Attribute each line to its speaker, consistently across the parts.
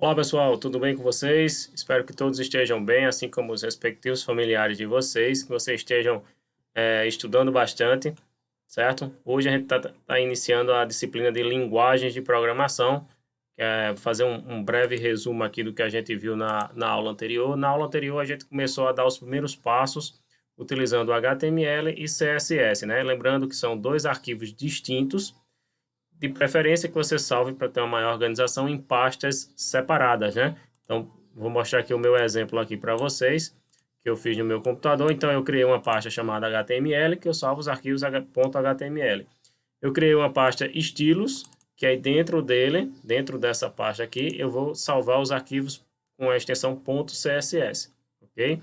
Speaker 1: Olá pessoal, tudo bem com vocês? Espero que todos estejam bem, assim como os respectivos familiares de vocês, que vocês estejam estudando bastante, certo? Hoje a gente está iniciando a disciplina de linguagens de programação, que é fazer um breve resumo aqui do que a gente viu na aula anterior. Na aula anterior a gente começou a dar os primeiros passos utilizando HTML e CSS, né? Lembrando que são dois arquivos distintos, de preferência que você salve para ter uma maior organização em pastas separadas, né? Então, vou mostrar aqui o meu exemplo aqui para vocês, que eu fiz no meu computador. Então, eu criei uma pasta chamada HTML, que eu salvo os arquivos .html. Eu criei uma pasta estilos, que aí dentro dentro dessa pasta aqui, eu vou salvar os arquivos com a extensão .css, ok?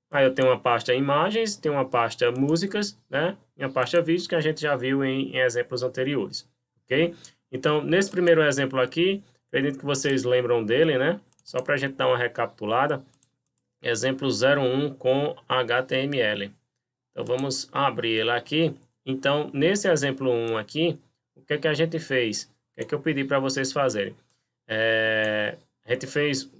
Speaker 1: Aí eu tenho uma pasta imagens, tenho uma pasta músicas, né? E uma pasta vídeos que a gente já viu em exemplos anteriores, ok? Então, nesse primeiro exemplo aqui, acredito que vocês lembram dele, né? Só para a gente dar uma recapitulada. Exemplo 01 com HTML. Então, vamos abrir ele aqui. Então, nesse exemplo 1 aqui, o que é que a gente fez? O que é que eu pedi para vocês fazerem? A gente fez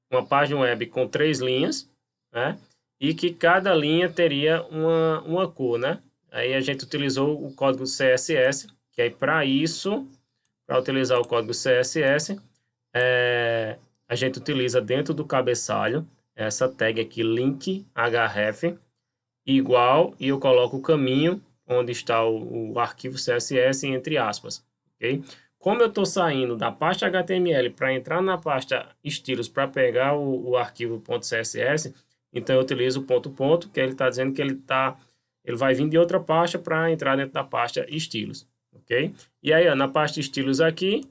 Speaker 1: uma página web com 3 linhas, né? E que cada linha teria uma cor, né? Aí a gente utilizou o código CSS, que aí para isso, para utilizar o código CSS, a gente utiliza dentro do cabeçalho essa tag aqui, link href, igual, e eu coloco o caminho onde está o arquivo CSS entre aspas, ok? Como eu estou saindo da pasta HTML para entrar na pasta estilos para pegar o arquivo .css, então eu utilizo o ponto ponto, que ele está dizendo que ele vai vir de outra pasta para entrar dentro da pasta estilos, ok? E aí, ó, na pasta estilos aqui,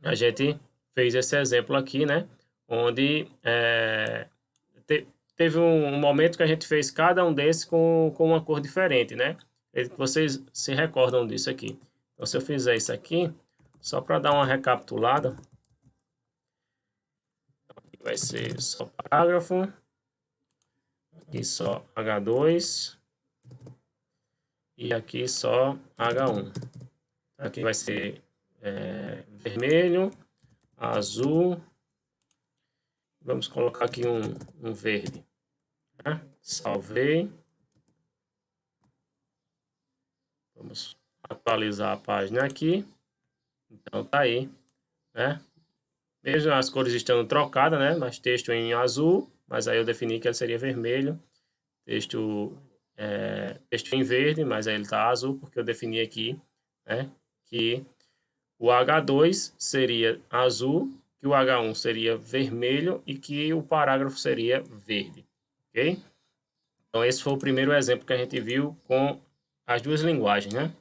Speaker 1: a gente fez esse exemplo aqui, né? Onde teve um momento que a gente fez cada um desses com uma cor diferente, né? Vocês se recordam disso aqui. Então, se eu fizer isso aqui, só para dar uma recapitulada, aqui vai ser só parágrafo, aqui só H2 e aqui só H1. Aqui vai ser vermelho, azul, vamos colocar aqui um verde. Né? Salvei. Vamos atualizar a página aqui. Então tá aí, né? Mesmo as cores estando trocadas, né? Mas texto em azul, mas aí eu defini que ele seria vermelho. Texto em verde, mas aí ele tá azul, porque eu defini aqui, né? Que o H2 seria azul, que o H1 seria vermelho e que o parágrafo seria verde, ok? Então esse foi o primeiro exemplo que a gente viu com as duas linguagens, né?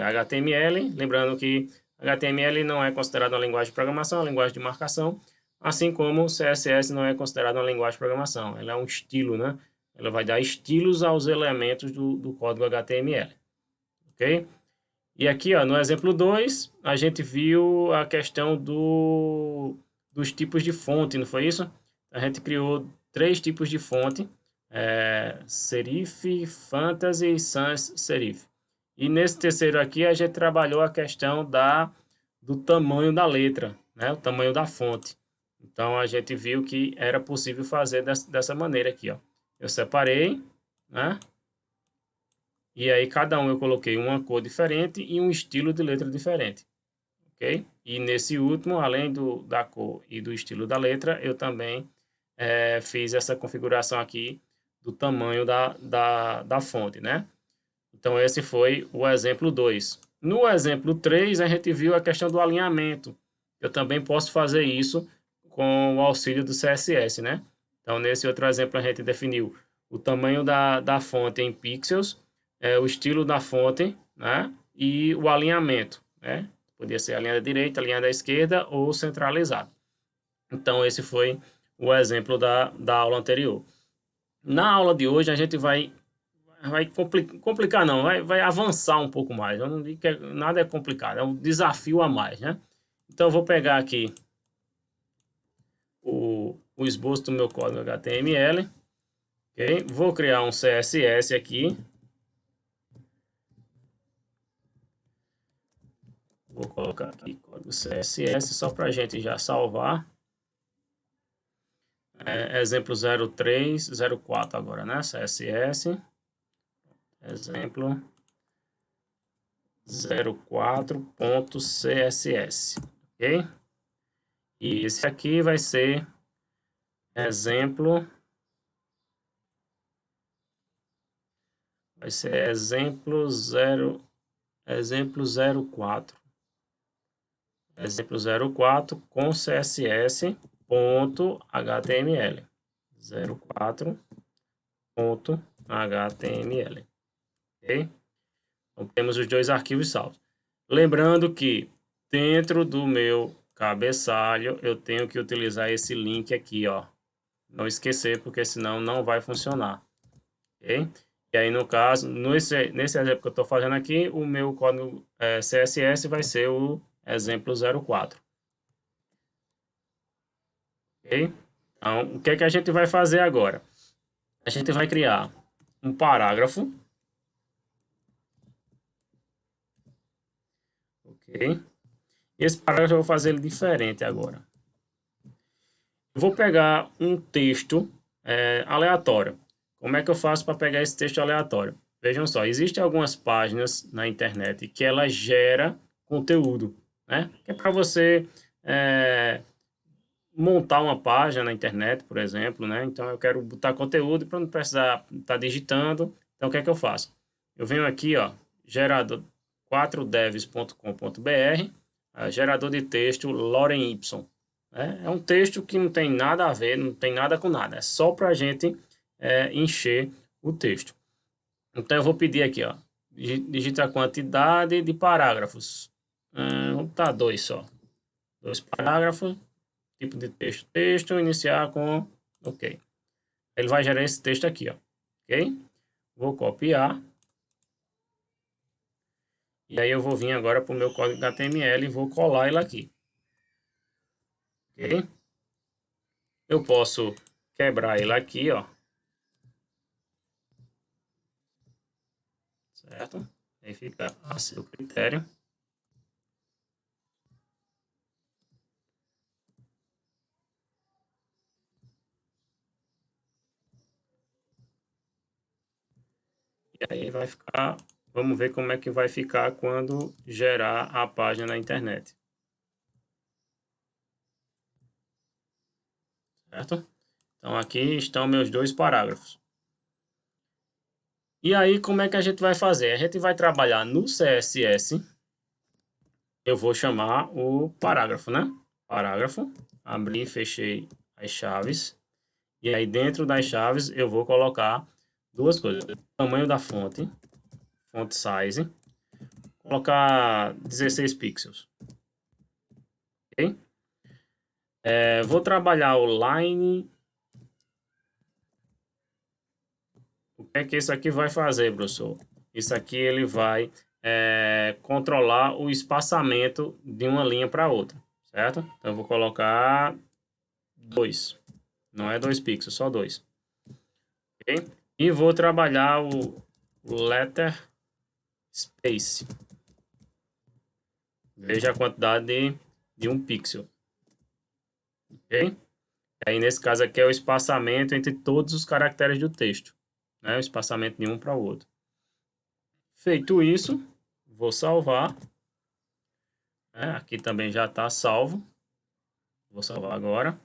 Speaker 1: HTML, lembrando que HTML não é considerado uma linguagem de programação, é uma linguagem de marcação, assim como o CSS não é considerado uma linguagem de programação, ela é um estilo, né? Ela vai dar estilos aos elementos do código HTML, ok? E aqui, ó, no exemplo 2, a gente viu a questão dos tipos de fonte, não foi isso? A gente criou 3 tipos de fonte, serif, fantasy e sans serif. E nesse terceiro aqui a gente trabalhou a questão do tamanho da letra, né? O tamanho da fonte. Então a gente viu que era possível fazer dessa maneira aqui, ó. Eu separei, né? E aí cada um eu coloquei uma cor diferente e um estilo de letra diferente, ok? E nesse último, além da cor e do estilo da letra, eu também fiz essa configuração aqui do tamanho da fonte, né? Então, esse foi o exemplo 2. No exemplo 3, a gente viu a questão do alinhamento. Eu também posso fazer isso com o auxílio do CSS, né? Então, nesse outro exemplo, a gente definiu o tamanho da fonte em pixels, o estilo da fonte, né? E o alinhamento, né? Podia ser a linha da direita, a linha da esquerda ou centralizado. Então, esse foi o exemplo da aula anterior. Na aula de hoje, a gente vai complicar não, vai avançar um pouco mais. Eu não digo que nada é complicado, é um desafio a mais, né? Então eu vou pegar aqui o esboço do meu código HTML, ok? Vou criar um CSS aqui. Vou colocar aqui código CSS só para a gente já salvar. Exemplo 0304 agora, né? CSS. Exemplo 04.css, ok? E esse aqui vai ser exemplo, exemplo 04. Exemplo 04 com css.html. 04.html. Ok? Então, temos os dois arquivos salvos. Lembrando que dentro do meu cabeçalho eu tenho que utilizar esse link aqui, ó. Não esquecer, porque senão não vai funcionar. Ok? E aí, no caso, nesse exemplo que eu estou fazendo aqui, o meu código CSS vai ser o exemplo 04. Ok? Então, o que é que a gente vai fazer agora? A gente vai criar um parágrafo. Ok? Esse parágrafo eu vou fazer ele diferente agora. Eu vou pegar um texto aleatório. Como é que eu faço para pegar esse texto aleatório? Vejam só, existem algumas páginas na internet que ela gera conteúdo, né? Que é para você montar uma página na internet, por exemplo, né? Então eu quero botar conteúdo para não precisar estar digitando. Então o que é que eu faço? Eu venho aqui, ó, gerador 4devs.com.br, gerador de texto Lorem Ipsum. É um texto que não tem nada a ver, não tem nada com nada. É só para a gente encher o texto. Então eu vou pedir aqui, ó, digita a quantidade de parágrafos. Vamos botar 2 só. 2 parágrafos. Tipo de texto, iniciar com ok. Ele vai gerar esse texto aqui, ó. Ok? Vou copiar. E aí eu vou vir agora para o meu código HTML e vou colar ele aqui. Ok? Eu posso quebrar ele aqui, ó. Certo? Aí fica a seu critério. E aí vai ficar, vamos ver como é que vai ficar quando gerar a página na internet. Certo? Então aqui estão meus 2 parágrafos. E aí como é que a gente vai fazer? A gente vai trabalhar no CSS. Eu vou chamar o parágrafo, né? Parágrafo, abri e fechei as chaves. E aí dentro das chaves eu vou colocar duas coisas. Tamanho da fonte, font size, colocar 16 pixels. Ok? Vou trabalhar o line. O que é que isso aqui vai fazer, professor? Isso aqui ele vai controlar o espaçamento de uma linha para outra, certo? Então eu vou colocar 2. Não é 2 pixels, só 2. Ok? E vou trabalhar o letter space. Veja a quantidade de 1 pixel. Ok? Aí nesse caso aqui é o espaçamento entre todos os caracteres do texto, né? O espaçamento de um para o outro. Feito isso, vou salvar. Aqui também já está salvo. Vou salvar agora.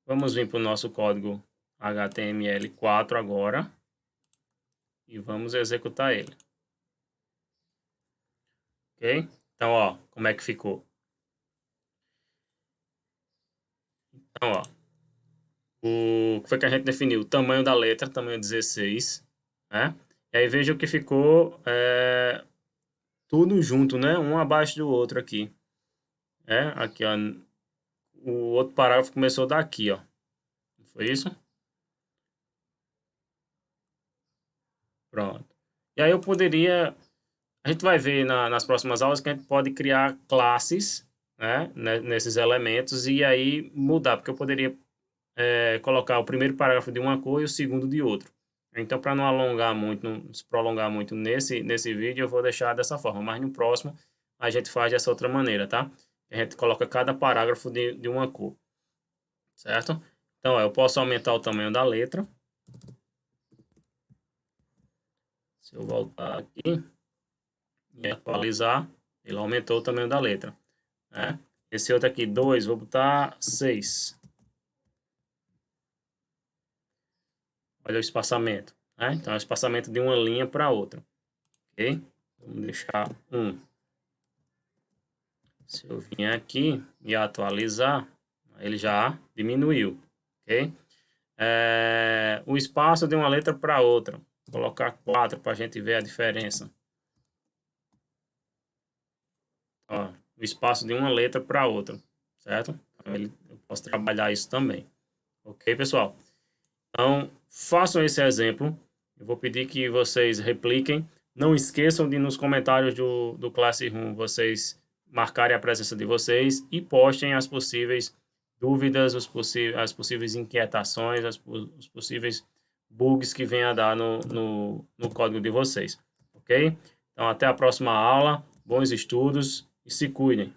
Speaker 1: Vamos vir para o nosso código HTML4 agora. E vamos executar ele. Ok? Então, ó, como é que ficou? Então, ó, o que foi que a gente definiu? O tamanho da letra, tamanho 16, né? E aí veja o que ficou tudo junto, né? Um abaixo do outro aqui. Aqui, ó. O outro parágrafo começou daqui, ó. Não foi isso? Pronto. E aí eu poderia... A gente vai ver nas próximas aulas que a gente pode criar classes, né? Nesses elementos e aí mudar, porque eu poderia colocar o primeiro parágrafo de uma cor e o segundo de outro. Então, para não alongar muito, não se prolongar muito nesse vídeo, eu vou deixar dessa forma. Mas no próximo, a gente faz dessa outra maneira, tá? A gente coloca cada parágrafo de uma cor, certo? Então, eu posso aumentar o tamanho da letra. Se eu voltar aqui e atualizar, ele aumentou o tamanho da letra, né? Esse outro aqui, 2, vou botar 6. Olha o espaçamento, né? Então, é o espaçamento de uma linha para outra, ok? Vamos deixar 1. Se eu vier aqui e atualizar, ele já diminuiu, ok? O espaço de uma letra para outra, vou colocar 4 para a gente ver a diferença. Ó, o espaço de uma letra para outra, certo? Eu posso trabalhar isso também, ok, pessoal? Então, façam esse exemplo. Eu vou pedir que vocês repliquem. Não esqueçam de, nos comentários do Classroom, vocês marcarem a presença de vocês e postem as possíveis dúvidas, as possíveis inquietações, os possíveis bugs que venham a dar no código de vocês, ok? Então, até a próxima aula. Bons estudos e se cuidem.